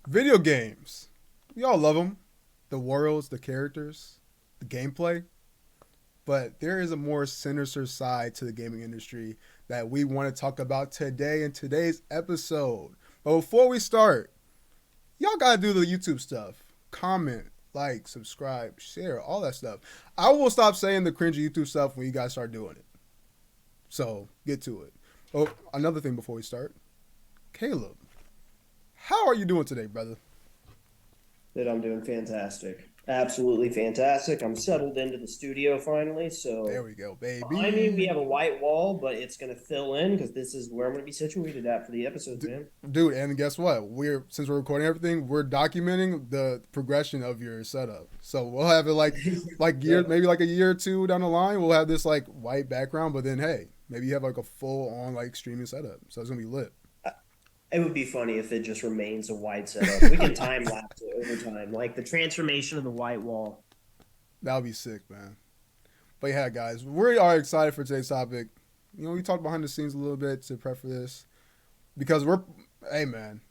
Video games. We all love them. The worlds, the characters, the gameplay. But there is a more sinister side to the gaming industry that we want to talk about today in today's episode. But before we start, y'all gotta do the YouTube stuff. Comment, like, subscribe, share, all that stuff. I will stop saying the cringy YouTube stuff when you guys start doing it. So get to it. Oh, another thing before we start. Caleb, how are you doing today, brother? That I'm doing fantastic. Absolutely fantastic. I'm settled into the studio finally. There So we go, behind me, we baby. have a white wall, but it's going to fill in because this is where I'm going to be situated at for the episodes, D- man. Dude, and guess what? We're since we're recording everything, we're documenting the progression of your setup. So we'll have it like year Yep. maybe like a year or two down the line, we'll have this like white background, but then hey, maybe you have like a full on like streaming setup. So it's gonna be lit. It would be funny if it just remains a white setup. We can time lapse it over time, like the transformation of the white wall. That would be sick, man. But yeah, guys, we are excited for today's topic. You know, we talked behind the scenes a little bit to prep for this because we're, hey man,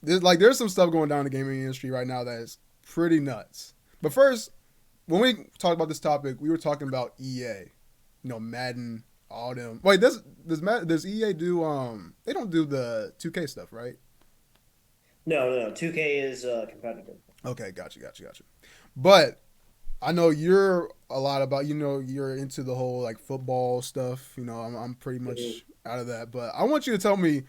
there's some stuff going down in the gaming industry right now that is pretty nuts. But first, when we talked about this topic, we were talking about EA, Madden, all them. Wait, does EA do They don't do the 2K stuff, right? No. 2K is competitive. Okay, gotcha. But I know you're a lot about you're into the whole like football stuff. I'm pretty much out of that. But I want you to tell me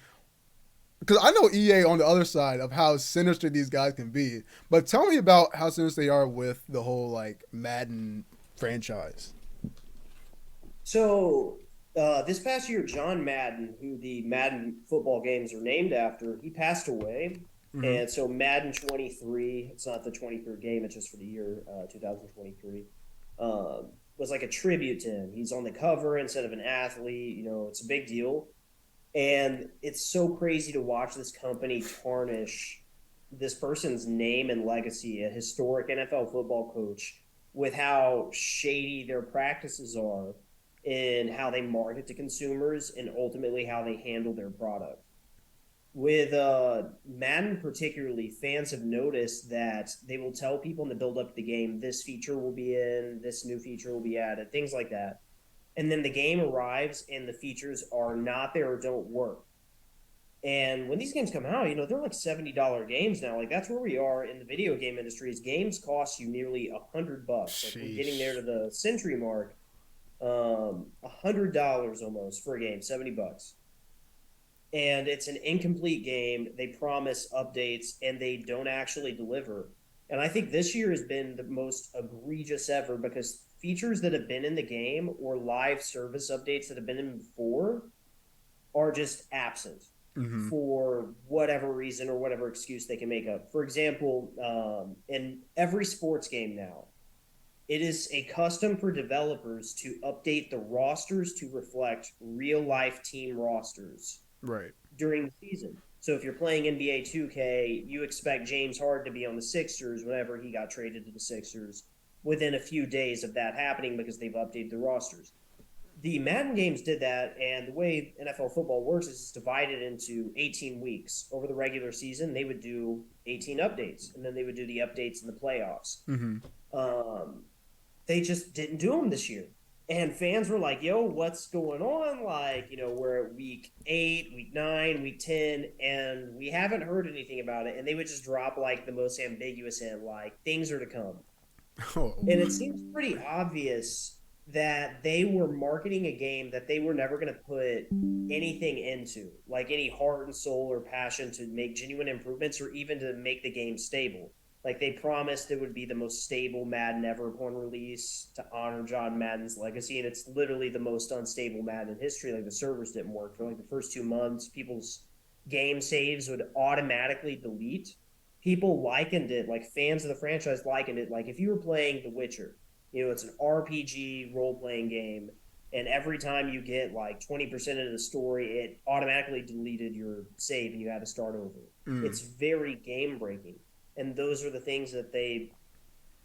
because I know EA on the other side of how sinister these guys can be. But tell me about how sinister they are with the whole like Madden franchise. This past year, John Madden, who the Madden football games are named after, he passed away. Mm-hmm. And so Madden 23, it's not the 23rd game, it's just for the year 2023, was like a tribute to him. He's on the cover instead of an athlete. It's a big deal. And it's so crazy to watch this company tarnish this person's name and legacy, a historic NFL football coach, with how shady their practices are and how they market to consumers and ultimately how they handle their product. With Madden particularly, fans have noticed that they will tell people in the build up to the game, this feature will be in, this new feature will be added, things like that. And then the game arrives and the features are not there or don't work. And when these games come out, they're like $70 games now. Like that's where we are in the video game industry. Is games cost you nearly $100. Like we're getting there Sheesh. to the century mark. $100 almost for a game, $70. And it's an incomplete game. They promise updates and they don't actually deliver. And I think this year has been the most egregious ever because features that have been in the game or live service updates that have been in before are just absent Mm-hmm. for whatever reason or whatever excuse they can make up. For example, in every sports game now, it is a custom for developers to update the rosters to reflect real life team rosters Right. during the season. So if you're playing NBA 2K, you expect James Harden to be on the Sixers whenever he got traded to the Sixers within a few days of that happening because they've updated the rosters. The Madden games did that, and the way NFL football works is it's divided into 18 weeks. Over the regular season, they would do 18 updates, and then they would do the updates in the playoffs. Mm-hmm. Um, they just didn't do them this year. And fans were like, yo, what's going on? Like, we're at week 8, week 9, week 10, and we haven't heard anything about it. And they would just drop like the most ambiguous hint, like, things are to come. Oh. And it seems pretty obvious that they were marketing a game that they were never going to put anything into, like any heart and soul or passion to make genuine improvements or even to make the game stable. Like they promised it would be the most stable Madden ever upon release to honor John Madden's legacy, and it's literally the most unstable Madden in history. Like the servers didn't work for like the first 2 months. People's game saves would automatically delete. People likened it, like fans of the franchise likened it, like if you were playing The Witcher, it's an RPG role playing game, and every time you get like 20% of the story, it automatically deleted your save and you had to start over. Mm. It's very game breaking. And those are the things that they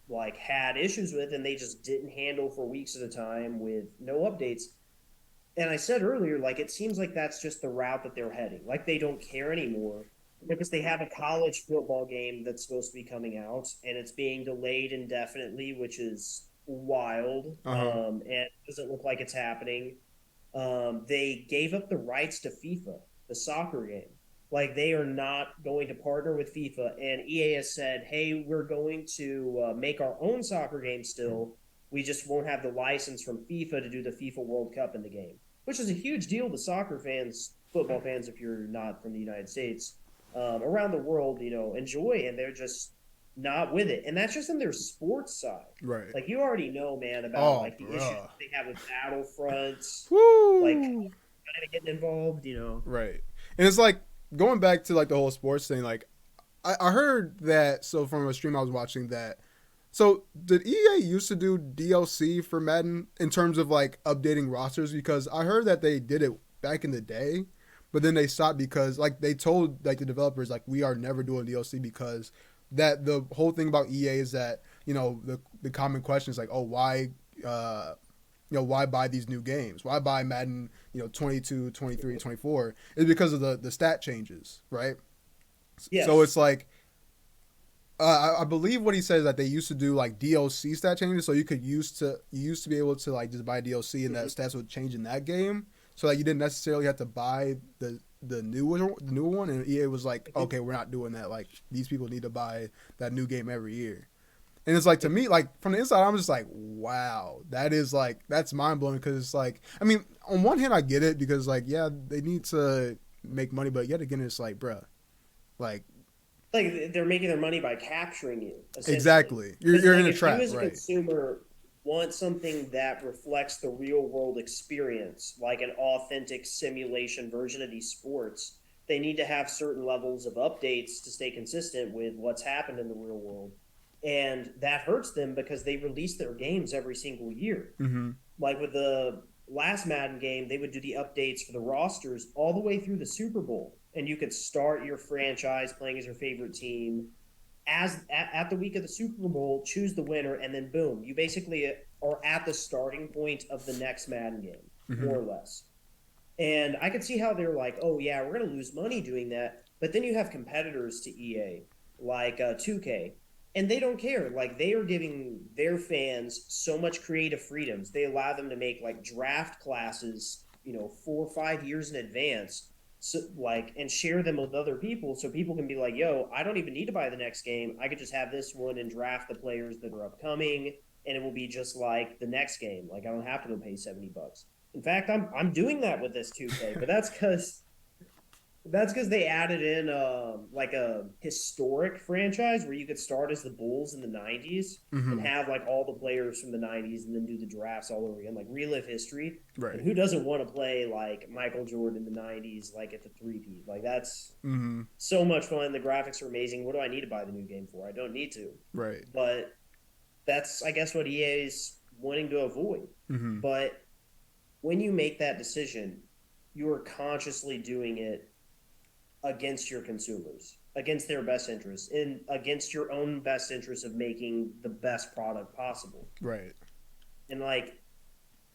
like had issues with and they just didn't handle for weeks at a time with no updates. And I said earlier, like it seems like that's just the route that they're heading. Like they don't care anymore. because they have a college football game that's supposed to be coming out and it's being delayed indefinitely, which is wild. Uh huh. And it doesn't look like it's happening. They gave up the rights to FIFA, the soccer game. Like they are not going to partner with FIFA, and EA has said, "Hey, we're going to make our own soccer game still. We just won't have the license from FIFA to do the FIFA World Cup in the game," which is a huge deal to soccer fans, football fans, if you're not from the United States, around the world. Enjoy, and they're just not with it, and that's just in their sports side. Right. Like you already know, man, about Oh, like the issues bruh. they have with Battlefronts, like Woo. kind of getting involved. Right. And it's like going back to like the whole sports thing. Like I heard that. So from a stream I was watching that. So did EA used to do DLC for Madden in terms of like updating rosters? Because I heard that they did it back in the day, but then they stopped because like they told like the developers like we are never doing DLC because that the whole thing about EA is that the common question is like, oh, why why buy these new games, why buy Madden 22, 23, 24? Is because of the stat changes, right? So Yes. it's like I believe what he says that they used to do like DLC stat changes, so you used to be able to like just buy DLC and that Mhm. stats would change in that game, so that you didn't necessarily have to buy the new one. And EA was like, Mhm. okay, we're not doing that. Like these people need to buy that new game every year. And it's like to me, like from the inside, I'm just like, wow, that's mind blowing because it's like, I mean, on one hand, I get it because like, yeah, they need to make money, but yet again, it's like, bruh, like Like they're making their money by capturing you, essentially. exactly, you're Because you're like in a if you trap, as a right? consumer want something that reflects the real world experience, like an authentic simulation version of these sports, they need to have certain levels of updates to stay consistent with what's happened in the real world. And that hurts them because they release their games every single year. Mm-hmm. Like with the last Madden game, they would do the updates for the rosters all the way through the Super Bowl, and you could start your franchise playing as your favorite team. As at the week of the Super Bowl, choose the winner, and then boom, you basically are at the starting point of the next Madden game, Mm-hmm. more or less. And I could see how they're like, oh yeah, we're going to lose money doing that. But then you have competitors to EA, like 2K, and they don't care. Like they are giving their fans so much creative freedoms. They allow them to make like draft classes, 4 or 5 years in advance, so like and share them with other people, so people can be like, yo, I don't even need to buy the next game. I could just have this one and draft the players that are upcoming, and it will be just like the next game. Like I don't have to go pay $70. In fact, I'm doing that with this 2K, but that's because they added in like a historic franchise where you could start as the Bulls in the '90s and Mm-hmm. have like all the players from the '90s and then do the drafts all over again, like relive history. And Right. who doesn't want to play like Michael Jordan in the '90s, like at the three-peat? Like that's Mm-hmm. so much fun. The graphics are amazing. What do I need to buy the new game for? I don't need to. Right. But that's, I guess, what EA is wanting to avoid. Mm-hmm. But when you make that decision, you are consciously doing it against your consumers, against their best interests, and against your own best interest of making the best product possible. Right. And like,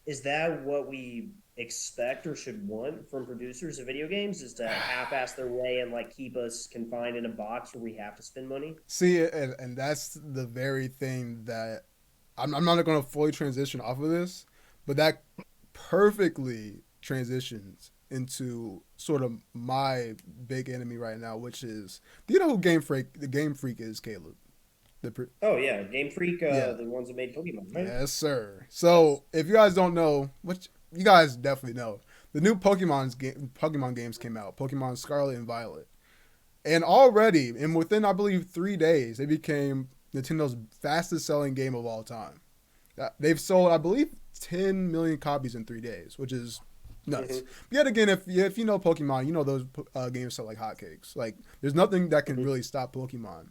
is that what we expect or should want from producers of video games? Is to half-ass their way and like keep us confined in a box where we have to spend money? See, and that's the very thing that I'm not going to fully transition off of this, but that perfectly transitions into sort of my big enemy right now, which is, do you know who Game Freak is, Caleb? Oh yeah, Game Freak, Yeah. the ones that made Pokemon, right? Yes, sir. Yes. So if you guys don't know, which you guys definitely know, the new Pokemon games came out, Pokemon Scarlet and Violet, and already, and within I believe 3 days, they became Nintendo's fastest selling game of all time. They've sold, I believe, 10 million copies in 3 days, which is nuts. Mm-hmm. But yet again, if you know Pokemon, you know those games sell like hotcakes. Like, there's nothing that can Mm-hmm. really stop Pokemon.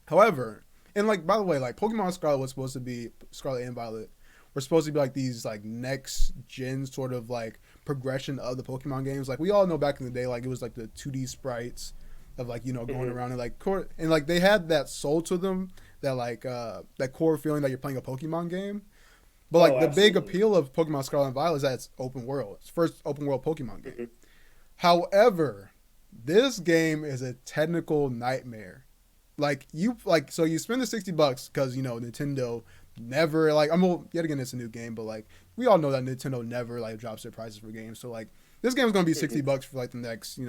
However, and like by the way, like Pokemon Scarlet was supposed to be Scarlet and Violet were supposed to be like these like next gen sort of like progression of the Pokemon games. Like we all know back in the day, like it was like the 2D sprites of like going Mm-hmm. around and and like they had that soul to them, that like that core feeling that you're playing a Pokemon game. But Oh, like the big absolutely. appeal of Pokemon Scarlet and Violet is that it's open world. It's the first open world Pokemon game. Mm-hmm. However, This game is a technical nightmare. So you spend the $60 because Nintendo never like yet again it's a new game, but like we all know that Nintendo never like drops their prices for games. So like this game is gonna be $60 for like the next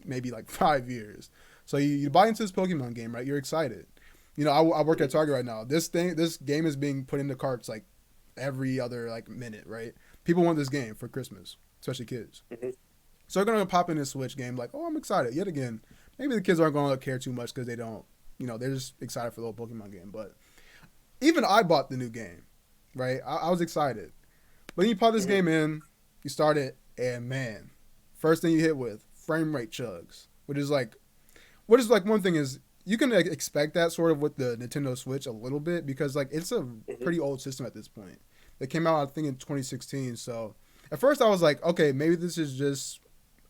maybe like 5 years. So you buy into this Pokemon game, right? You're excited. I work at Target right now. This game is being put into carts like every other like minute, right? People want this game for Christmas, especially kids. So they're gonna pop in this Switch game, like, oh, I'm excited. Yet again, maybe the kids aren't gonna care too much because they don't, they're just excited for the little Pokemon game. But even I bought the new game, right? I was excited. But then you pop this game in, you start it, and man, first thing you hit with frame rate chugs, which is like one thing is you can expect that sort of with the Nintendo Switch a little bit because like it's a pretty old system at this point. It came out I think in 2016, so at first I was like, okay, maybe this is just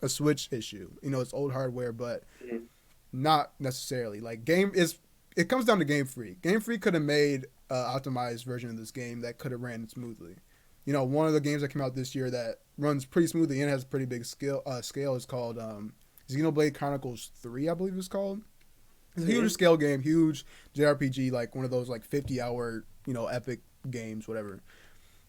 a Switch issue. It's old hardware, but not necessarily. Like it comes down to Game Freak. Game Freak could have made an optimized version of this game that could have ran smoothly. One of the games that came out this year that runs pretty smoothly and has a pretty big scale is called Xenoblade Chronicles 3, I believe it's called. It's a huge scale game, huge JRPG, like one of those like 50-hour, epic games, whatever.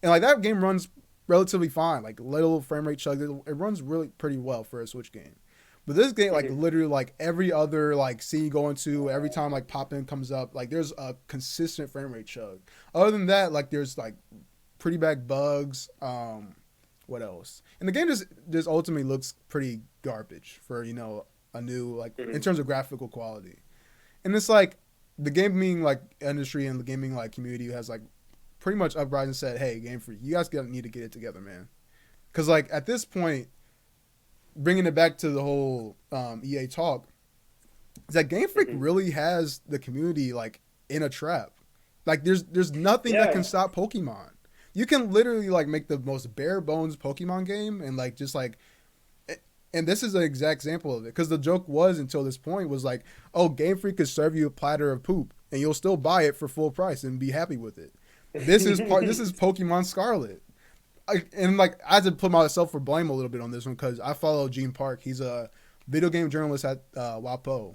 And like that game runs relatively fine, like little frame rate chug. It runs really pretty well for a Switch game. But this game, like literally, like every other like scene you go into, every time like pop in comes up, like there's a consistent frame rate chug. Other than that, like there's like pretty bad bugs. What else? And the game just ultimately looks pretty garbage for a new like in terms of graphical quality. And it's like the gaming like industry and the gaming like community has like pretty much uprised and said, "Hey, Game Freak, you guys need to get it together, man." Because like at this point, bringing it back to the whole EA talk, is that Game Freak really has the community like in a trap. Like there's nothing that can stop Pokemon. You can literally like make the most bare bones Pokemon game and like just like. And this is an exact example of it because the joke was until this point was like, oh, Game Freak could serve you a platter of poop and you'll still buy it for full price and be happy with it. This is Pokemon Scarlet. I had to put myself for blame a little bit on this one because I follow Gene Park. He's a video game journalist at WAPO,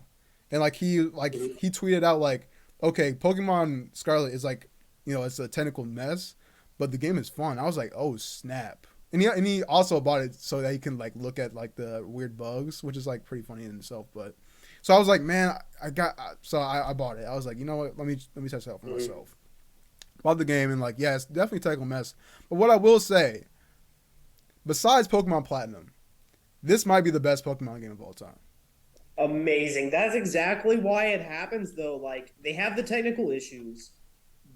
and he tweeted out like, okay, Pokemon Scarlet is like, it's a technical mess, but the game is fun. I was like, oh snap. And he also bought it so that he can like look at like the weird bugs, which is like pretty funny in itself. But so I was like, man, I bought it. I was like, you know what? Let me test it out for myself. Bought the game and like, yeah, it's definitely a technical mess. But what I will say, besides Pokemon Platinum, this might be the best Pokemon game of all time. Amazing. That's exactly why it happens though. Like they have the technical issues,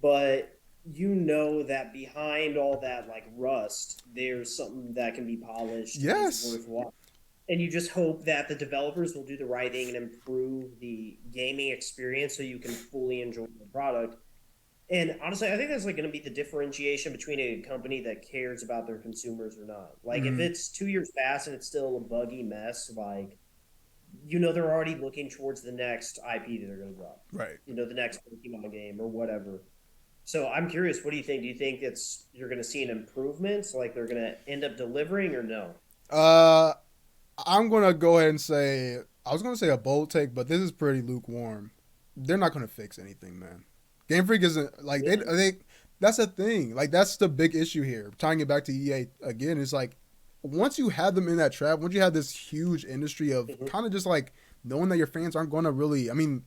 but that behind all that like rust, there's something that can be polished. Yes. Worthwhile. And you just hope that the developers will do the right thing and improve the gaming experience so you can fully enjoy the product. And honestly, I think that's like going to be the differentiation between a company that cares about their consumers or not. Like if it's 2 years past and it's still a buggy mess, like they're already looking towards the next IP that they're going to drop. Right. The next Pokemon game or whatever. So I'm curious, what do you think? Do you think you're going to see an improvement? So like they're going to end up delivering or no? I'm going to go ahead and say I was going to say a bold take, but this is pretty lukewarm. They're not going to fix anything, man. Game Freak isn't like they. That's the thing. Like that's the big issue here. Tying it back to EA again, is like once you have them in that trap, once you have this huge industry of kind of just like knowing that your fans aren't going to really. I mean,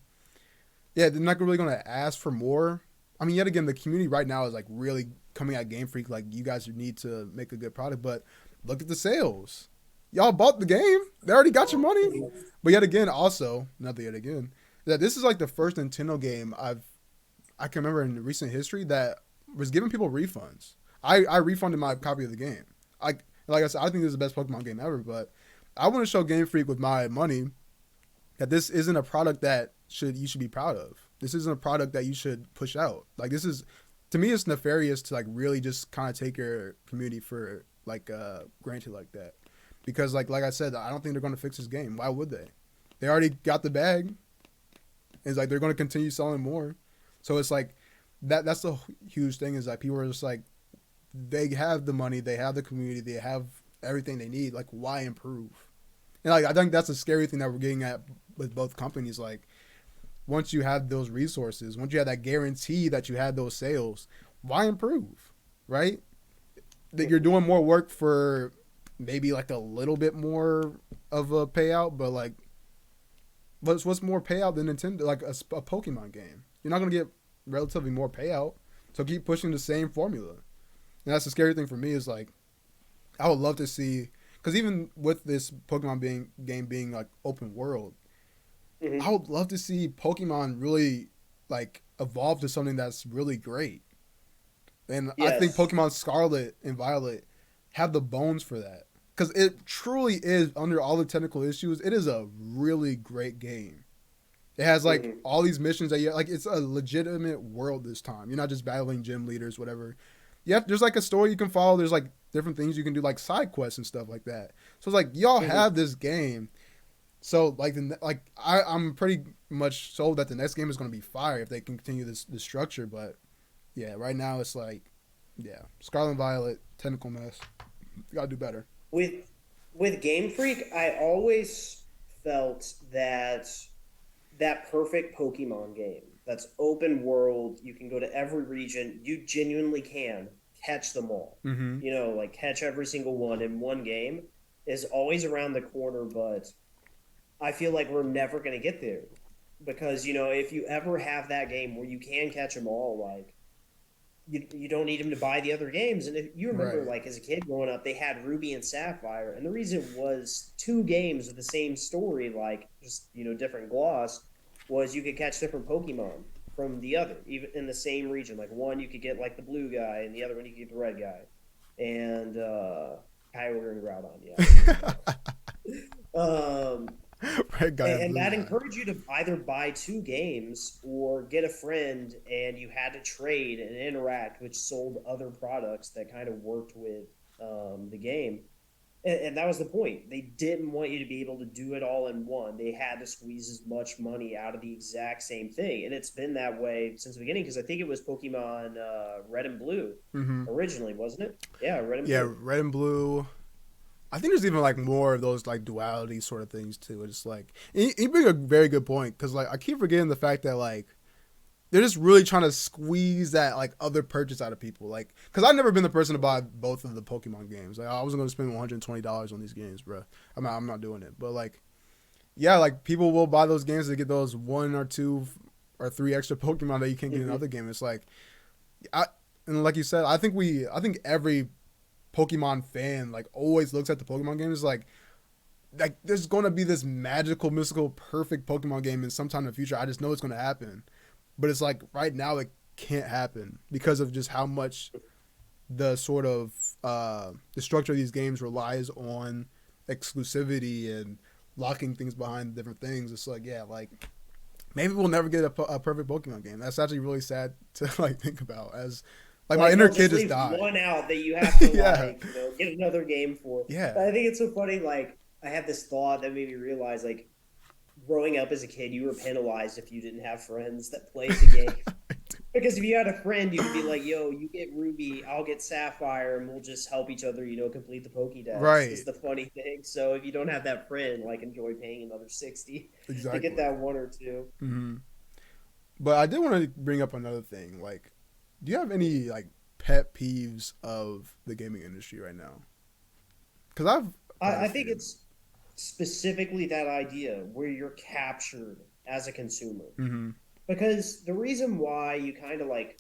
yeah, they're not really going to ask for more. I mean, yet again, the community right now is like really coming at Game Freak. Like you guys need to make a good product, but look at the sales. Y'all bought the game. They already got your money. But yet again, that this is like the first Nintendo game I can remember in recent history that was giving people refunds. I refunded my copy of the game. Like I said, I think this is the best Pokemon game ever, but I want to show Game Freak with my money that this isn't a product that you should be proud of. This isn't a product that you should push out. Like this is, to me, it's nefarious to like really just kind of take your community for like granted like that. Because like I said, I don't think they're going to fix this game. Why would they? They already got the bag. It's like they're going to continue selling more. So it's like that's the huge thing is that people are just like, they have the money, they have the community, they have everything they need. Like, why improve? And like I think that's a scary thing that we're getting at with both companies. Like once you have those resources, once you have that guarantee that you had those sales, why improve, right? That you're doing more work for maybe like a little bit more of a payout, but like what's more payout than Nintendo? Like a Pokemon game, you're not gonna get relatively more payout. So keep pushing the same formula. And that's the scary thing for me is like I would love to see because even with this Pokemon game being like open world, Mm-hmm. I would love to see Pokemon really like evolve to something that's really great. And I think Yes. Pokemon Scarlet and Violet have the bones for that. Because it truly is, under all the technical issues, it is a really great game. It has like Mm-hmm. all these missions that you like. It's a legitimate world this time. You're not just battling gym leaders, whatever. Yeah, there's like a story you can follow. There's like different things you can do, like side quests and stuff like that. So it's like y'all Mm-hmm. have this game. So I'm pretty much sold that the next game is going to be fire if they can continue this structure. But yeah, right now it's like yeah, Scarlet and Violet, technical mess. You gotta do better. With Game Freak, I always felt that that perfect Pokemon game that's open world, you can go to every region, you genuinely can catch them all. Mm-hmm. You know, like catch every single one in one game is always around the corner, but I feel like we're never going to get there because, you know, if you ever have that game where you can catch them all, like you don't need him to buy the other games. And if you remember, Right. like as a kid growing up, they had Ruby and Sapphire, and the reason was two games with the same story, like just different gloss, was you could catch different Pokemon from the other, even in the same region. Like one you could get like the blue guy, and the other one you could get the red guy, and Kyogre and Groudon. Yeah, I remember those. Red guy and And blue that guy. encouraged you to either buy two games or get a friend, and you had to trade and interact, which sold other products that kind of worked with the game. And that was the point. They didn't want you to be able to do it all in one. They had to squeeze as much money out of the exact same thing. And it's been that way since the beginning because I think it was Pokemon Red and Blue Mm-hmm. originally, wasn't it? Yeah, Red and Yeah, Blue. red and blue. I think there's even like more of those like duality sort of things too. It's like you bring a very good point because like I keep forgetting the fact that like they're just really trying to squeeze that like other purchase out of people. Like, because I've never been the person to buy both of the Pokemon games. Like, I wasn't going to spend $120 on these games, bro. I'm not doing it. But like, yeah, like people will buy those games to get those one or two or three extra Pokemon that you can't get in Mm-hmm. other game. It's like, I and like you said, I think every Pokemon fan like always looks at the Pokemon games like there's going to be this magical, mystical, perfect Pokemon game in some time in the future. I just know it's going to happen, but it's like right now it can't happen because of just how much the sort of the structure of these games relies on exclusivity and locking things behind different things. It's like yeah, like maybe we'll never get a perfect Pokemon game. That's actually really sad to like think about. As like my Like inner they'll kid just just leave died. one out that you have to Yeah, get another game for. yeah, But I think it's so funny. Like I had this thought that made me realize, like growing up as a kid, you were penalized if you didn't have friends that played the game. Because if you had a friend, you could be like, "Yo, you get Ruby, I'll get Sapphire, and we'll just help each other, complete the Pokédex." Is right, the funny thing. So if you don't have that friend, like, enjoy paying another 60 to get exactly. that one or two. Hmm. But I did want to bring up another thing. Like, do you have any like pet peeves of the gaming industry right now? Because I've quite a I think few. it's specifically that idea where you're captured as a consumer. Hmm. Because the reason why you kind of like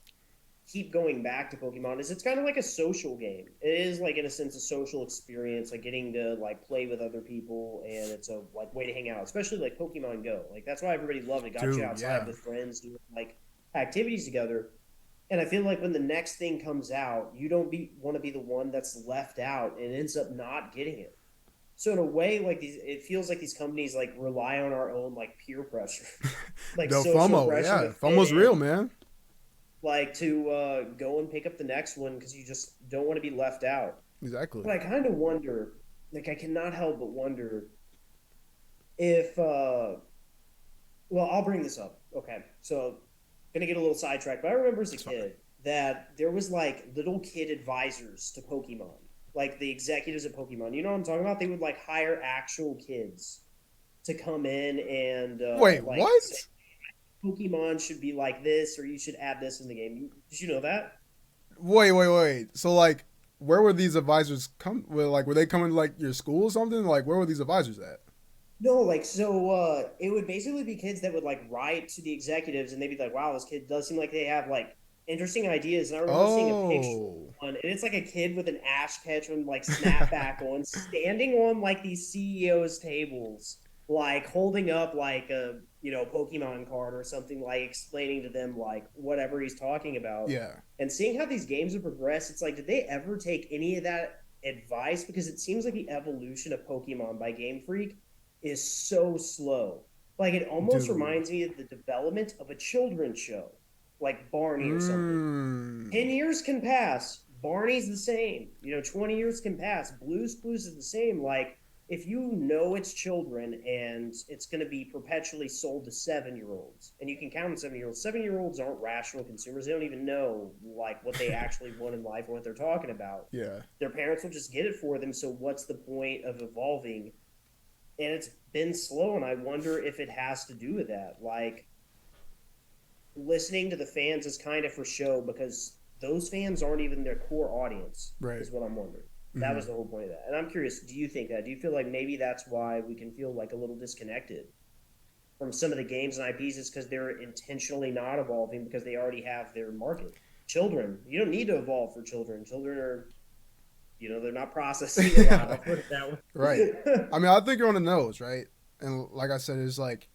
keep going back to Pokemon is it's kind of like a social game. It is like in a sense a social experience, like getting to like play with other people, and it's a like way to hang out, especially like Pokemon Go. Like that's why everybody loved it. Got you Dude, outside yeah, with friends doing like activities together. And I feel like when the next thing comes out, you don't be want to be the one that's left out and ends up not getting it. So in a way, like these, it feels like these companies like rely on our own like peer pressure, like the social FOMO, pressure to yeah, fit FOMO's real, in, man. like to go and pick up the next one because you just don't want to be left out. Exactly. But I kind of wonder, like I cannot help but wonder if, well, I'll bring this up. Okay, so gonna get a little sidetracked, but I remember as a It's fine. kid that there was like little kid advisors to Pokemon. like the executives at Pokemon. You know what I'm talking about? They would like hire actual kids to come in and Wait, like what? say Pokemon should be like this, or you should add this in the game. Did you know that? Wait. So like, where were these advisors come? Like, were they coming to like your school or something? Like, where were these advisors at? No, like so it would basically be kids that would like write to the executives and they'd be like, wow, this kid does seem like they have like interesting ideas. And I remember seeing a picture of Oh, one, and it's like a kid with an Ash Ketchum like snapback on, standing on like these CEOs' tables, like holding up like a Pokemon card or something, like explaining to them like whatever he's talking about. yeah, And seeing how these games have progressed, it's like, did they ever take any of that advice? Because it seems like the evolution of Pokemon by Game Freak is so slow. Like it almost dude. reminds me of the development of a children's show, like Barney or something. Mm, 10 years can pass. Barney's the same. 20 years can pass. Blue's Clues is the same. Like if you know it's children and it's going to be perpetually sold to 7-year-olds, and you can count on 7-year-olds. 7-year-olds aren't rational consumers. They don't even know like what they actually want in life or what they're talking about. yeah, Their parents will just get it for them. So what's the point of evolving? And it's been slow, and I wonder if it has to do with that. Like listening to the fans is kind of for show because those fans aren't even their core audience, right. is what I'm wondering. That Hmm. was the whole point of that. And I'm curious, do you think that? Do you feel like maybe that's why we can feel like a little disconnected from some of the games and IPs? Is because they're intentionally not evolving because they already have their market. Children, you don't need to evolve for children. Children are, they're not processing a lot. I'll put it that Right. way. I mean, I think you're on the nose, right? And like I said, it's like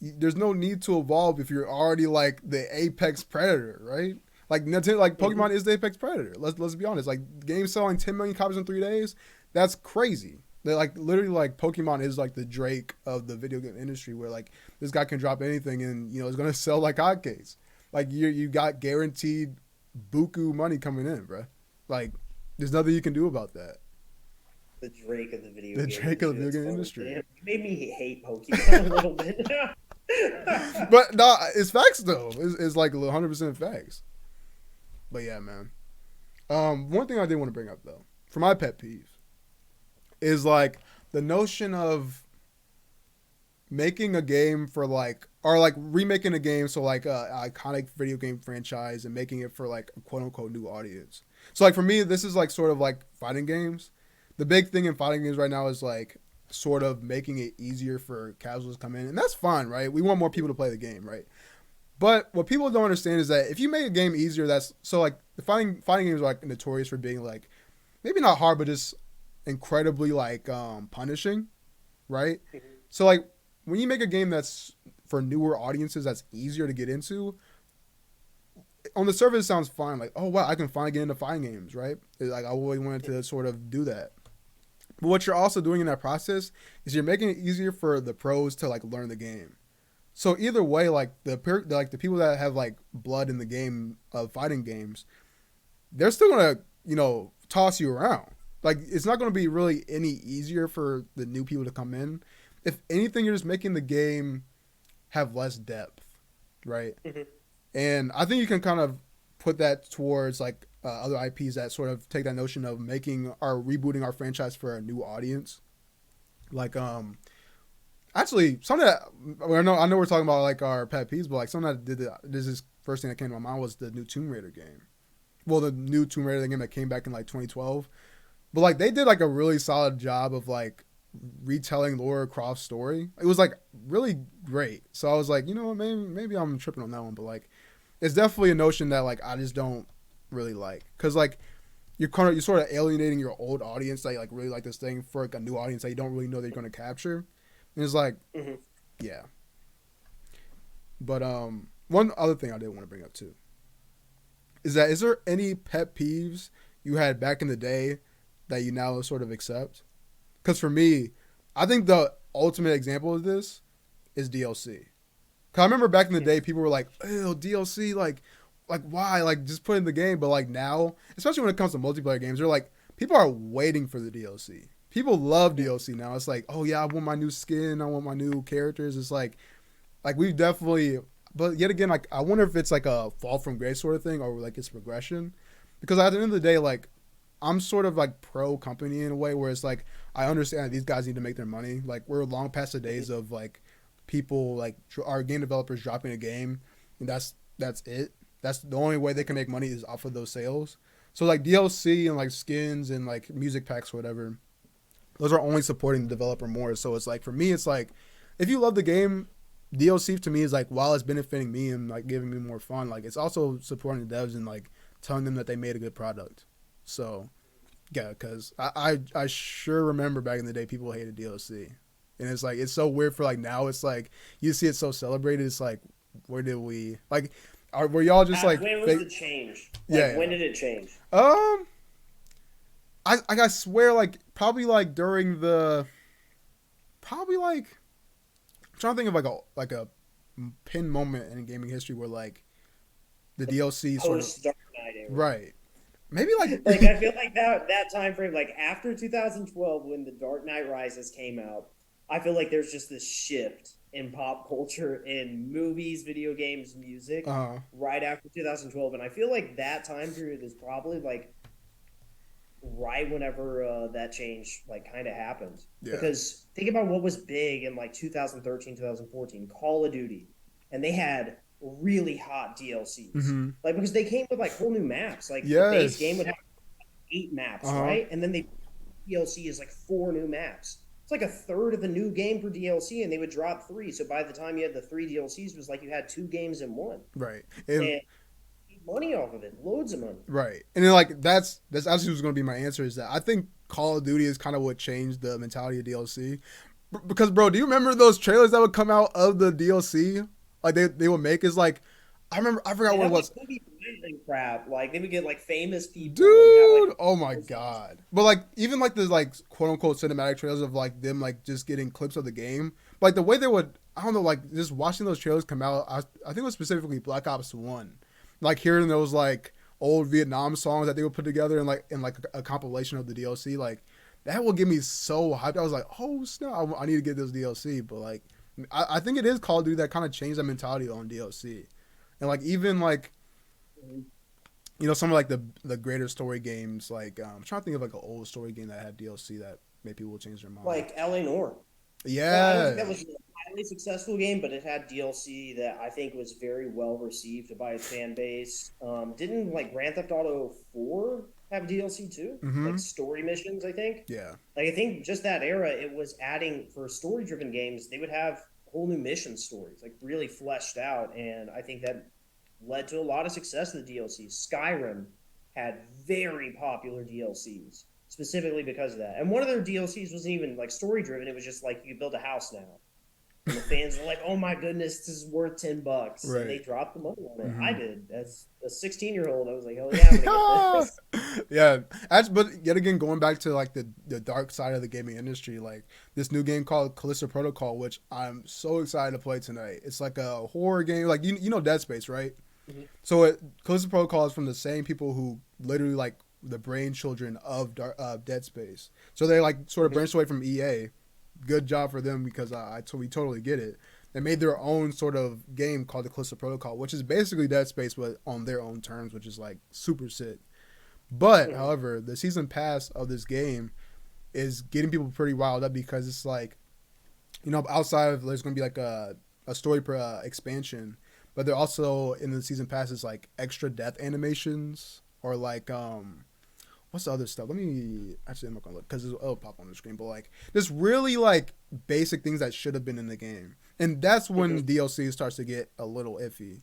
there's no need to evolve if you're already like the apex predator, right? Like Nintendo, like Mhm. Pokemon is the apex predator. Let's be honest. Like games selling 10 million copies in 3 days, that's crazy. They're like literally like Pokemon is like the Drake of the video game industry, where like this guy can drop anything and it's gonna sell like hotcakes. Like you got guaranteed buku money coming in, bro. Like there's nothing you can do about that. The Drake of the video The game Drake of industry. the That's video game funny. industry. Damn, you made me hate Pokemon a little bit. But no, it's facts though. It's like 100% facts. But yeah, man. One thing I did want to bring up though, for my pet peeve, is like the notion of making a game for like, or like remaking a game so like a iconic video game franchise and making it for like a quote unquote new audience. So like for me, this is like sort of like fighting games. The big thing in fighting games right now is like sort of making it easier for casuals to come in, and that's fine, right? We want more people to play the game, right? But what people don't understand is that if you make a game easier, that's so like the fighting games are like notorious for being like maybe not hard, but just incredibly like punishing, right? So like when you make a game that's for newer audiences that's easier to get into, on the surface it sounds fine. Like, oh wow, I can finally get into fighting games, right? Like I always wanted to sort of do that. But what you're also doing in that process is you're making it easier for the pros to like learn the game. So either way, like the people that have like blood in the game of fighting games, they're still gonna toss you around. Like it's not gonna be really any easier for the new people to come in. If anything, you're just making the game have less depth, right? Mhm. And I think you can kind of put that towards like other IPs that sort of take that notion of making or rebooting our franchise for a new audience. Like actually, something that I know we're talking about like our pet peeves, but like something that this is first thing that came to my mind was the new Tomb Raider game. Well, the new Tomb Raider game that came back in like 2012, but like they did like a really solid job of like retelling Laura Croft's story. It was like really great. So I was like, maybe I'm tripping on that one, but like it's definitely a notion that like I just don't really like because like you're sort of alienating your old audience that like really like this thing for like a new audience that you don't really know that you're going to capture. And it's like, Mhm. yeah. But one other thing I did want to bring up too is there any pet peeves you had back in the day that you now sort of accept? Because for me, I think the ultimate example of this is DLC. Cause I remember back in the day, people were like, "Ew, DLC, like why? Like just put it in the game." But like now, especially when it comes to multiplayer games, they're like people are waiting for the DLC. People love DLC now. It's like, oh yeah, I want my new skin, I want my new characters. It's like we've definitely, but yet again, like I wonder if it's like a fall from grace sort of thing or like it's progression, because at the end of the day, like I'm sort of like pro company in a way where it's like I understand that these guys need to make their money. Like we're long past the days of like people like our game developers dropping a game, and that's it. That's the only way they can make money is off of those sales. So like DLC and like skins and like music packs or whatever, those are only supporting the developer more. So it's like for me, it's like if you love the game, DLC to me is like while it's benefiting me and like giving me more fun, like it's also supporting the devs and like telling them that they made a good product. So yeah, because I sure remember back in the day people hated DLC, and it's like it's so weird for like now. It's like you see it so celebrated. It's like where did we like? Were y'all just like When was fake? the change? Like, Yeah, when did it change? yeah. I swear like probably like during the probably like I'm trying to think of like a pin moment in gaming history where like the The DLC sort of post Dark Knight era. right. Maybe like Like, I feel like that time frame, like after 2012, when the Dark Knight Rises came out, I feel like there's just this shift in pop culture, in movies, video games, music, uh right after 2012, and I feel like that time period is probably like right whenever that change like kind of happened. yeah. Because think about what was big in like 2013, 2014, Call of Duty, and they had really hot DLCs. Mm-hmm. Like, because they came with like whole new maps. Like the base game would Yes. have 8 maps, Uh-huh. right? And then they DLC is like 4 new maps. It's like a third of the new game per DLC, and they would drop three. So by the time you had the three DLCs, it was like you had 2 games in one, Right. And and money off of it, loads of money. right. And then like that's actually was going to be my answer is that I think Call of Duty is kind of what changed the mentality of DLC. Because bro, do you remember those trailers that would come out of the DLC? Like they would make is like I remember I forgot They what it had like was. movie and crap. Like they would get like famous people and have like Dude, oh my god! But like, even like the like quote unquote cinematic trailers of like them like just getting clips of the game, like the way they would, I don't know, like just watching those trailers come out. I think it was specifically Black Ops One, like hearing those like old Vietnam songs that they would put together in like a compilation of the DLC, like that will get me so hyped. I was like, oh snap, I need to get this DLC. But like, I think it is Call of Duty that kind of changed that mentality on DLC, and like even like some of like the greater story games, like I'm trying to think of like an old story game that had DLC that made people change their mind. like LA Noire. I don't think Yeah. that was a highly successful game, but it had DLC that I think was very well received by its fan base. Didn't like Grand Theft Auto 4 have DLC too? Mm-hmm. Like story missions, I think. Yeah. Like I think just that era, it was adding for story driven games. They would have whole new mission stories, like really fleshed out, and I think that led to a lot of success in the DLCs. Skyrim had very popular DLCs specifically because of that. And one of their DLCs wasn't even like story driven. It was just like you build a house now. And the fans were like, "Oh my goodness, this is worth $10," and they Right. dropped the money on it. I Mm-hmm. did as a 16-year-old. I was like, "Hell yeah, I'm gonna get this." Yeah. But yet again, going back to like the dark side of the gaming industry, like this new game called Callisto Protocol, which I'm so excited to play tonight. It's like a horror game, like you know Dead Space, right? Mhm. So Callisto Protocol is from the same people who literally like the brain children of Dead Space. So they like sort of Mhm. branched away from EA. Good job for them because we totally get it. They made their own sort of game called the Callisto Protocol, which is basically Dead Space but on their own terms, which is like super sick. But Mhm. however, the season pass of this game is getting people pretty riled up because it's like outside of there's going to be like a story expansion, but they're also in the season passes like extra death animations or like what's the other stuff? Let me actually I'm not gonna look because it'll pop on the screen, but like just really like basic things that should have been in the game, and that's when Mhm. DLC starts to get a little iffy,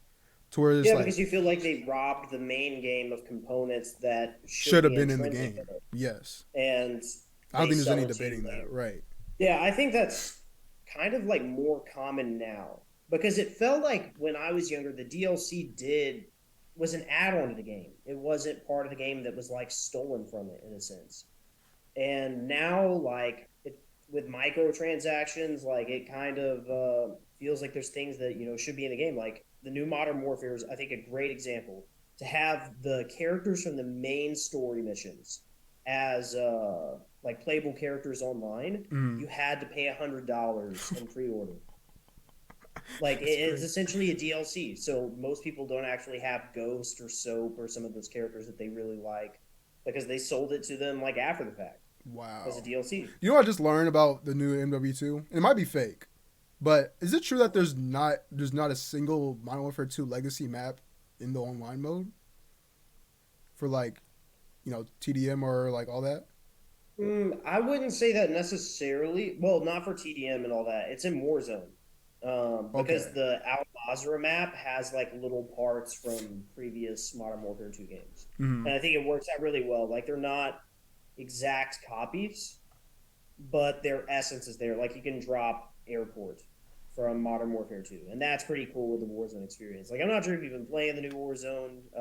to where it's Yeah, like because you feel like they robbed the main game of components that should should have be been in the intrinsic in game. it, Yes, and I don't they think there's sell any it to you debating that, later. right? Yeah, I think that's kind of like more common now because it felt like when I was younger, the DLC did was an add-on to the game. It wasn't part of the game that was like stolen from it in a sense. And now, like with microtransactions, like it kind of feels like there's things that should be in the game. Like the new Modern Warfare is, I think, a great example to have the characters from the main story missions as like playable characters online. Mm, You had to pay $100 in pre-order. Like that's it's crazy. essentially a DLC. So most people don't actually have Ghost or Soap or some of those characters that they really like. because they sold it to them like after the fact as a Wow. DLC. You know what I just learned about the new MW2? It might be fake, but is it true that there's not a single Modern Warfare 2 Legacy map in the online mode for like TDM or like all that? I wouldn't say that necessarily. Well, not for TDM and all that. It's in Warzone. Because Okay. the Al Mazrah map has like little parts from previous Modern Warfare 2 games. Hmm. And I think it works out really well. Like they're not exact copies, but their essence is there. Like you can drop airport from Modern Warfare 2, and that's pretty cool with the Warzone experience. Like I'm not sure if you've been playing the new Warzone, but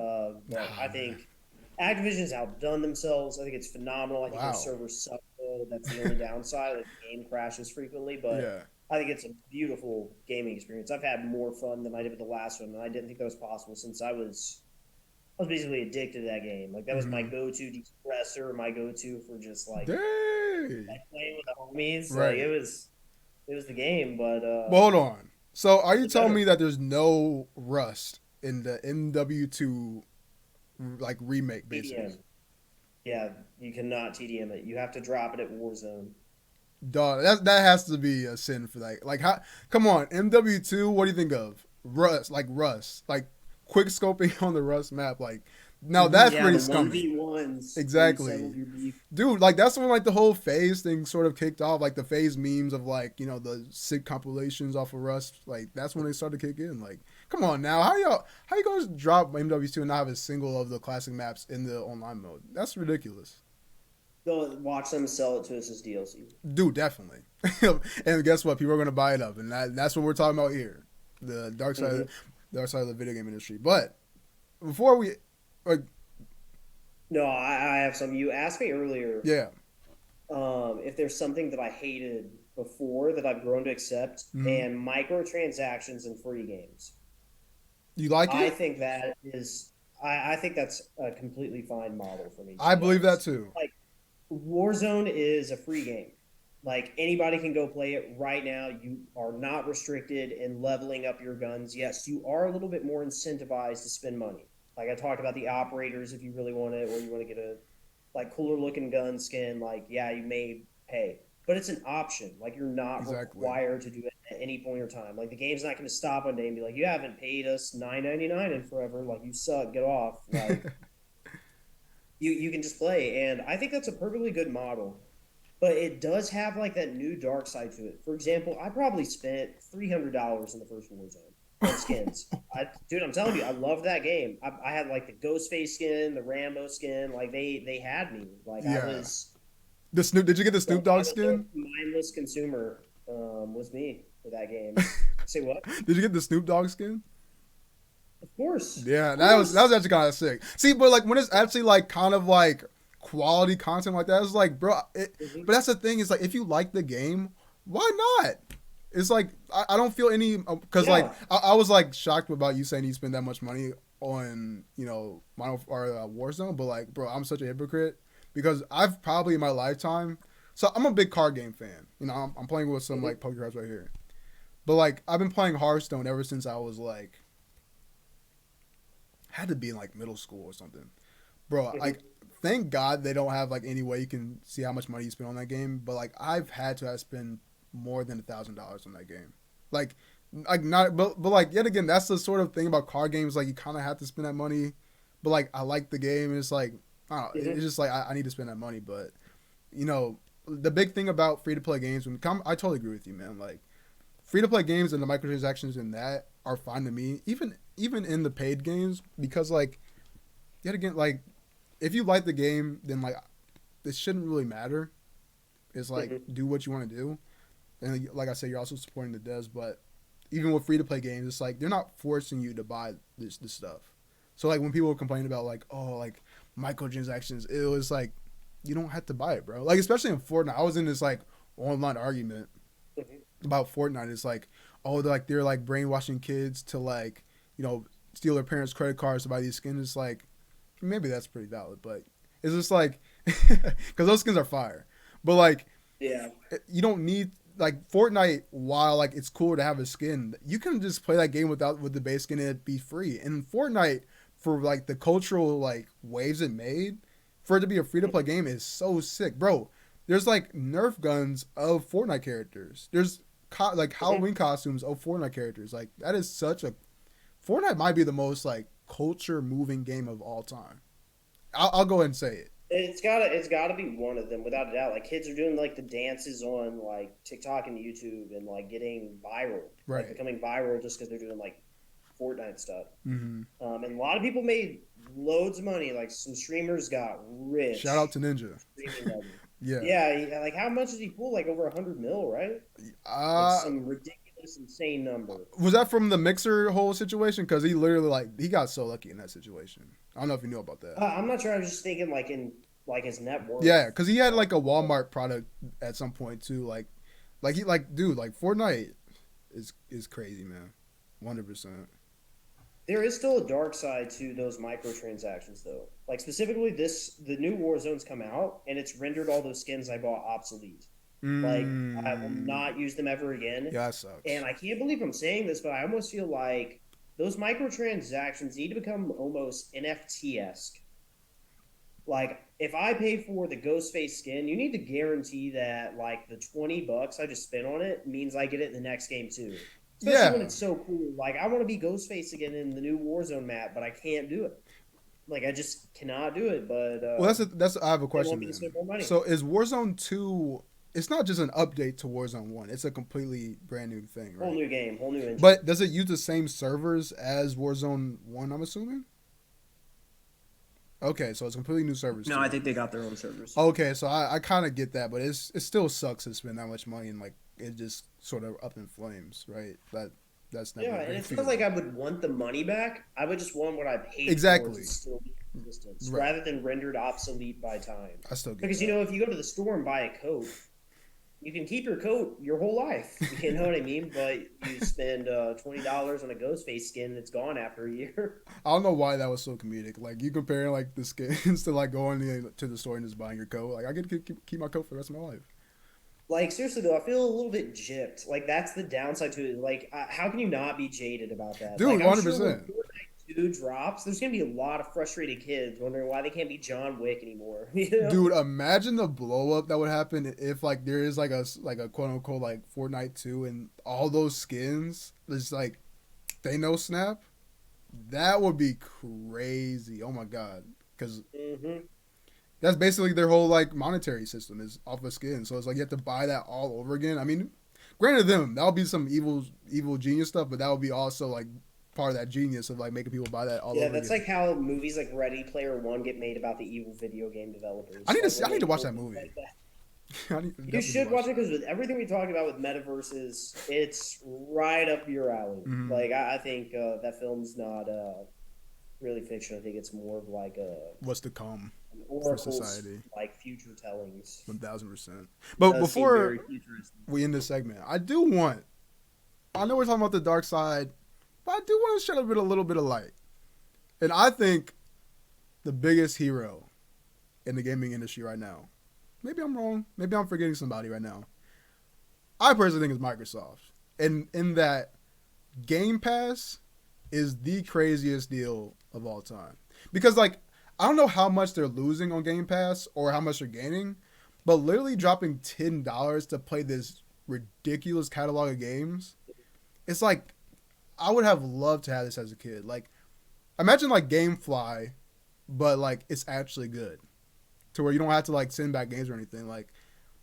I Nah, man. think Activision's outdone themselves. I think it's phenomenal. I think their Wow. servers suck though. That's the only downside. Like the game crashes frequently, but Yeah. I think it's a beautiful gaming experience. I've had more fun than I did with the last one, and I didn't think that was possible since I was basically addicted to that game. Like that was my Hmm. go-to de-stressor, my go-to for just Dang. like playing with the homies. Like Right. it was the game, but But hold on. So are you it's telling better. me that there's no Rust in the MW2 like remake, basically? TDM. Yeah, you cannot TDM it. You have to drop it at Warzone. Dog, that has to be a sin for that. Like, how? Come on, MW2. What do you think of Rust, like quick scoping on the Rust map? Like, now that's Yeah, pretty the one scummy. v ones where you settled Exactly, your beef. dude. Like that's when like the whole phase thing sort of kicked off. Like the phase memes of like the sick compilations off of Rust. Like that's when they started to kick in. Like, come on now, how you gonna drop MW2 and not have a single of the classic maps in the online mode? That's ridiculous. Go watch them sell it to us as DLC. Dude, definitely. And guess what? People are gonna buy it up, and that's what we're talking about here. The Hmm. dark side of the video game industry. But before we, like, No, I have some. You asked me earlier yeah, if there's something that I hated before that I've grown to accept, hmm, and microtransactions in free games. you like I it? think that is, I think that's a completely fine model for me, to I be believe that honest. too. Like Warzone is a free game. Like anybody can go play it right now. You are not restricted in leveling up your guns. Yes, you are a little bit more incentivized to spend money. Like I talked about the operators, if you really want it, or you want to get a like cooler looking gun skin, like yeah, you may pay, but it's an option. Like you're not Exactly. required to do it at any point in time. Like the game's not going to stop one day and be like, you haven't paid us $9.99 in forever. Like you suck. Get off. Like you can just play, and I think that's a perfectly good model. But it does have like that new dark side to it. For example, I probably spent $300 in the first Warzone on skins. Dude, I'm telling you, I love that game. I had like the Ghostface skin, the Rambo skin. Like they had me. Like I Yeah. was The Snoop. Did you get the like Snoop Dogg I was a skin? mindless consumer. Was me for that game. Say what? Did you get the Snoop Dogg skin? Of Yeah, that was course. actually kind of sick. See, but like when it's actually like kind of like quality content like that, it's like, bro. Mhm. But that's the thing. Is like if you like the game, why not? It's like I don't feel any because like Yeah. I was like shocked about you saying you spend that much money on Modern or Warzone, but like, bro, I'm such a hypocrite because I've probably in my lifetime. So I'm a big card game fan. I'm playing with some Mhm. like poker cards right here. But like I've been playing Hearthstone ever since I was like had to be in like middle school or something. Bro, like Mhm. thank God they don't have like any way you can see how much money you spend on that game. But like I've had to have spent more than $1,000 on that game. Like not but like yet again that's the sort of thing about card games like you kind of have to spend that money. But like I like the game and it's like I don't know, it's Mhm. just like I need to spend that money. But you know the big thing about free to play games I totally agree with you, man. Like free to play games and the microtransactions in that are fine to me. Even in the paid games because like yet again like if you like the game then like it shouldn't really matter. It's like Mhm. do what you want to do. And like I said, you're also supporting the devs, but even with free to play games, it's like they're not forcing you to buy this stuff. So like when people complain about like like microtransactions, it was like you don't have to buy it, bro. Like especially in Fortnite, I was in this like online argument Mhm. about Fortnite. It's like they're like brainwashing kids to like steal their parents' credit cards to buy these skins. It's like maybe that's pretty valid, but it's just like because those skins are fire, but like Yeah. you don't need like Fortnite. While like it's cool to have a skin, you can just play that game with the base skin and it be free. And Fortnite for like the cultural like waves it made, for it to be a free to play game is so sick, bro. There's like Nerf guns of Fortnite characters. There's like Halloween costumes of Fortnite characters. Like that is such a Fortnite might be the most like culture moving game of all time. I'll go ahead and say it. It's gotta be one of them without a doubt. Like kids are doing like the dances on like TikTok and YouTube and like getting viral, Right. like becoming viral just because they're doing like Fortnite stuff. Mm-hmm. And a lot of people made loads of money. Like some streamers got rich. Shout out to Ninja. Streaming them. Yeah. Yeah, like how much did he pull? Like over 100 mil, right? Like some ridiculous, insane number. Was that from the Mixer whole situation? Because he literally like he got so lucky in that situation. I don't know if you knew about that. I'm not sure. I was just thinking like in like his net worth. Yeah, because he had like a Walmart product at some point too. Dude, like Fortnite is crazy, man. 100%. There is still a dark side to those microtransactions, though. Like specifically, the new Warzone's come out, and it's rendered all those skins I bought obsolete. Like I will not use them ever again. Yeah, that sucks. And I can't believe I'm saying this, but I almost feel like those microtransactions need to become almost NFT-esque. Like if I pay for the Ghostface skin, you need to guarantee that like the $20 I just spent on it means I get it in the next game too. Especially when it's so cool. Like I want to be Ghostface again in the new Warzone map, but I can't do it. Like I just cannot do it. But well, I have a question. So is Warzone 2? It's not just an update to Warzone 1. It's a completely brand new thing, right? Whole new game, whole new engine. But does it use the same servers as Warzone 1? I'm assuming. Okay, so it's completely new servers. No, I think they got their own servers. Okay, so I kind of get that, but it still sucks to spend that much money and like it just sort of up in flames, right? That's never. Yeah, and it's not like I would want the money back. I would just want what I paid exactly for to still be in existence, rather than rendered obsolete by time. I still get because that. You know, if you go to the store and buy a coat, you can keep your coat your whole life. You know what I mean? But you spend $20 on a Ghostface skin that's gone after a year. I don't know why that was so comedic. Like you comparing like the skins to like going to the store and just buying your coat. Like I get to keep my coat for the rest of my life. Like seriously though, I feel a little bit gypped. Like that's the downside to it. Like how can you not be jaded about that, dude? Like, 100%. Sure 2 drops, there's gonna be a lot of frustrated kids wondering why they can't be John Wick anymore. You know? Dude, imagine the blow up that would happen if like there is like a quote unquote like Fortnite 2 and all those skins just like Thanos snap. That would be crazy. Oh my god, because that's basically their whole like monetary system is off of skin. So it's like you have to buy that all over again. I mean, granted, that'll be some evil genius stuff, but that would be also like part of that genius of like making people buy that all over. Yeah, that's again. Like how movies like Ready Player One get made about the evil video game developers. I need to watch that movie. Like that. You should watch it because with everything we talked about with metaverses, it's right up your alley. Mm-hmm. Like I think that film's not really fiction. I think it's more of like a what's to come for society, like future tellings. 1000%. But before we end this segment, I know we're talking about the dark side. But I do want to shed a little bit of light. And I think the biggest hero in the gaming industry right now, maybe I'm wrong, maybe I'm forgetting somebody right now, I personally think it's Microsoft. And in that Game Pass is the craziest deal of all time. Because like, I don't know how much they're losing on Game Pass or how much they're gaining, but literally dropping $10 to play this ridiculous catalog of games, it's like, I would have loved to have this as a kid. Like, imagine like GameFly, but like it's actually good, to where you don't have to like send back games or anything. Like,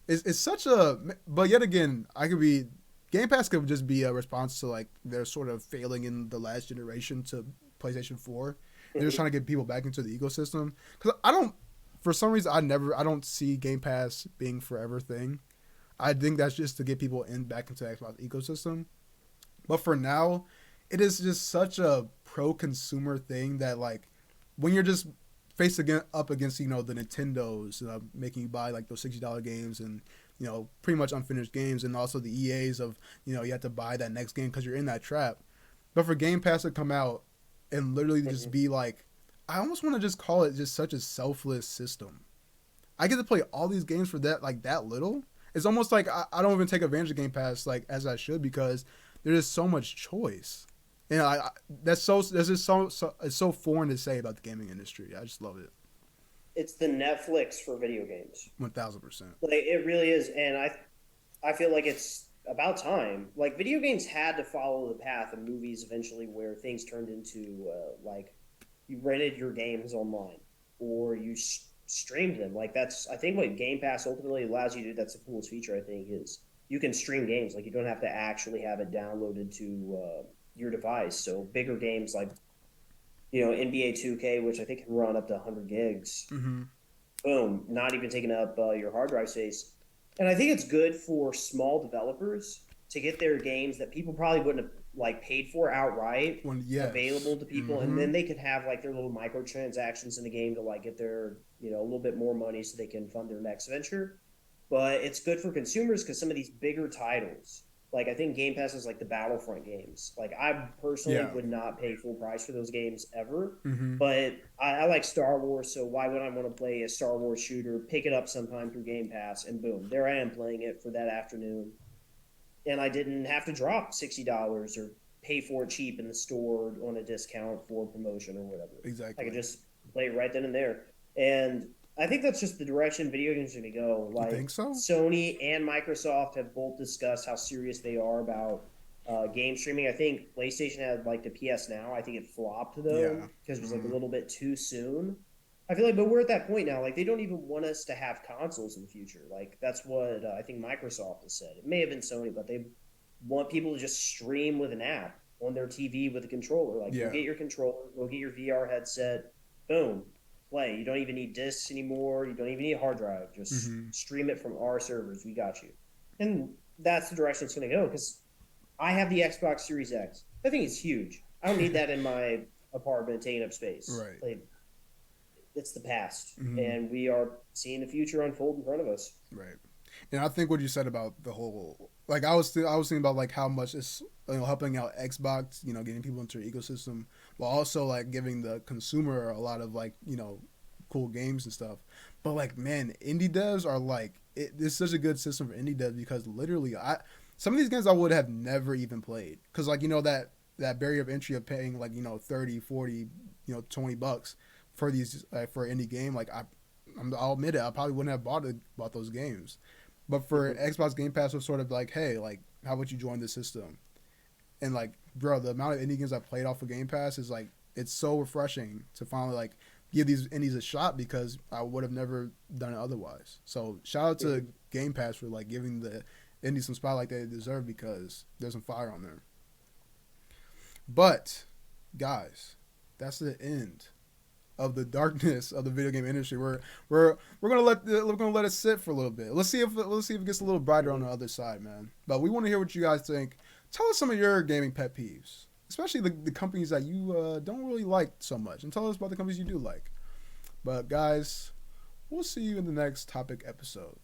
it's such a. But yet again, Game Pass could just be a response to like they're sort of failing in the last generation to PlayStation 4. They're just trying to get people back into the ecosystem. Because for some reason, I don't see Game Pass being forever thing. I think that's just to get people back into the Xbox ecosystem. But for now, it is just such a pro-consumer thing that, like, when you're just faced up against, the Nintendos making you buy, like, those $60 games and, pretty much unfinished games, and also the EAs of, you have to buy that next game because you're in that trap. But for Game Pass to come out and literally just be, like, I almost want to just call it just such a selfless system. I get to play all these games for that little. It's almost like I don't even take advantage of Game Pass, like, as I should, because there's just so much choice. And it's so foreign to say about the gaming industry. I just love it. it's the Netflix for video games. 1000%. Like it really is, and I feel like it's about time. Like video games had to follow the path of movies eventually, where things turned into like you rented your games online or you streamed them. Like that's I think what Game Pass ultimately allows you to do. That's the coolest feature I think is you can stream games. Like you don't have to actually have it downloaded to your device. So bigger games like NBA 2K, which I think can run up to 100 gigs. Mm-hmm. Boom, not even taking up your hard drive space. And I think it's good for small developers to get their games that people probably wouldn't have like paid for outright Yes. available to people, and Mm-hmm. then they could have like their little microtransactions in the game to like get their a little bit more money so they can fund their next venture. But it's good for consumers because some of these bigger titles, like I think Game Pass is like the Battlefront games. Like I personally Yeah. would not pay full price for those games ever, Mm-hmm. but I like Star Wars, so why would I want to play a Star Wars shooter? Pick it up sometime through Game Pass, and boom, there I am playing it for that afternoon, and I didn't have to drop $60 or pay for it cheap in the store on a discount for promotion or whatever. I Exactly. could just play it right then and there. And I think that's just the direction video games are going to go. You think Like so? Sony and Microsoft have both discussed how serious they are about game streaming. I think PlayStation had like the PS Now. I think it flopped though Yeah. because it was like a Mm-hmm. little bit too soon. I feel like, but we're at that point now. Like they don't even want us to have consoles in the future. Like that's what I think Microsoft has said. It may have been Sony, but they want people to just stream with an app on their TV with a controller. Like go Yeah. get your controller, go get your VR headset, boom, play. You don't even need discs anymore. You don't even need a hard drive. Just Mm-hmm. stream it from our servers. We got you. And that's the direction it's going to go because I have the Xbox Series X. I think it's huge. I don't need that in my apartment taking up space. Right. Like, it's the past, Mm-hmm. and we are seeing the future unfold in front of us. Right. And I think what you said about the whole, like I was thinking about like how much it's helping out Xbox, getting people into their ecosystem, while also like giving the consumer a lot of like cool games and stuff. But like man, indie devs are like it's such a good system for indie devs because literally some of these games I would have never even played because like that barrier of entry of paying like 30, 40, $20 for these for indie game like I'll admit it, I probably wouldn't have bought those games. But for Xbox Game Pass was sort of like, hey, like, how about you join the system? And like, bro, the amount of indie games I played off of Game Pass is like, it's so refreshing to finally like give these indies a shot because I would have never done it otherwise. So shout out to Game Pass for like giving the indies some spotlight they deserve because there's some fire on there. But guys, that's the end of the darkness of the video game industry. We're gonna let it sit for a little bit. Let's see if it gets a little brighter on the other side, man. But we want to hear what you guys think. Tell us some of your gaming pet peeves, especially the companies that you don't really like so much, and tell us about the companies you do like. But guys, we'll see you in the next topic episode.